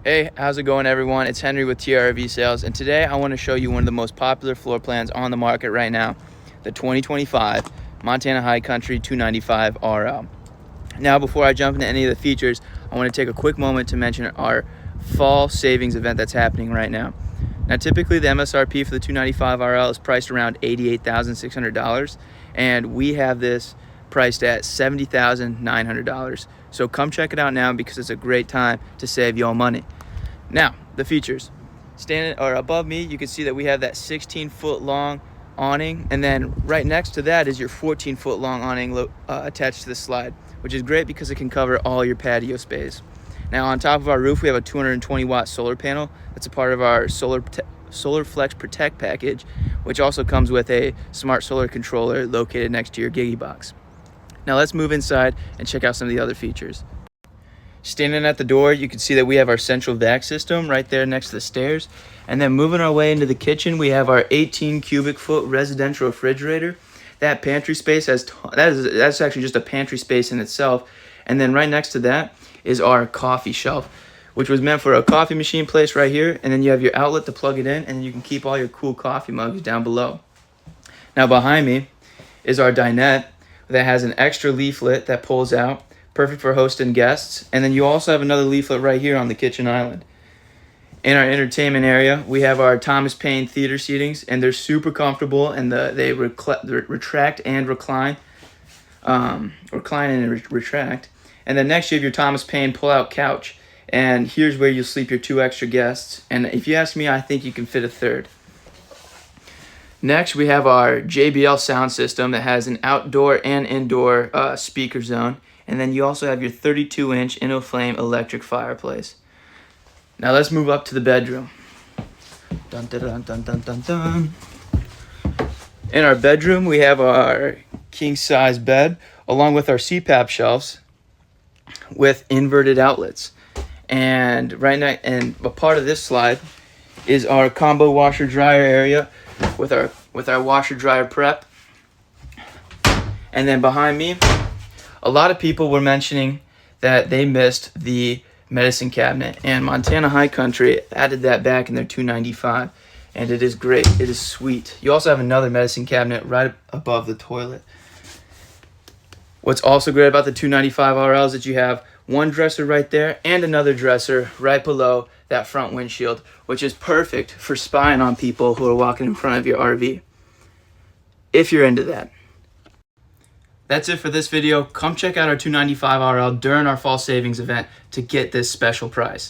Hey, how's it going everyone? It's Henry with TRV Sales, and today I want to show you one of the most popular floor plans on the market right now, the 2025 Montana High Country 295 RL. Now, before I jump into any of the features, I want to take a quick moment to mention our fall savings event that's happening right now. Now, typically the MSRP for the 295 RL is priced around $88,600, and we have this priced at $70,900. So come check it out now because it's a great time to save y'all money. Now, the features. Standing or above me, you can see that we have that 16-foot long awning, and then right next to that is your 14-foot long awning attached to the slide, which is great because it can cover all your patio space. Now, on top of our roof, we have a 220-watt solar panel. That's a part of our Solar Flex Protect package, which also comes with a smart solar controller located next to your Gigibox. Now, let's move inside and check out some of the other features. Standing at the door, you can see that we have our central vac system right there next to the stairs. And then moving our way into the kitchen, we have our 18 cubic foot residential refrigerator. That pantry space that's actually just a pantry space in itself. And then right next to that is our coffee shelf, which was meant for a coffee machine place right here. And then you have your outlet to plug it in, and you can keep all your cool coffee mugs down below. Now behind me is our dinette that has an extra leaflet that pulls out, perfect for hosting guests. And then you also have another leaflet right here on the kitchen island. In our entertainment area, we have our Thomas Paine theater seatings, and they're super comfortable, and they retract and recline, recline and retract. And then next you have your Thomas Paine pull-out couch, and here's where you'll sleep your 2 extra guests. And if you ask me, I think you can fit a third. Next, we have our JBL sound system that has an outdoor and indoor speaker zone. And then you also have your 32-inch InnoFlame electric fireplace. Now let's move up to the bedroom. Dun, dun, dun, dun, dun, dun, dun. In our bedroom, we have our king-size bed along with our CPAP shelves with inverted outlets. And right now, and a part of this slide is our combo washer-dryer area with our washer-dryer prep. And then behind me, a lot of people were mentioning that they missed the medicine cabinet, and Montana High Country added that back in their 295, and it is great. It is sweet. You also have another medicine cabinet right above the toilet. What's also great about the 295 RL is that you have one dresser right there and another dresser right below that front windshield, which is perfect for spying on people who are walking in front of your RV, if you're into that. That's it for this video. Come check out our 295 RL during our fall savings event to get this special price.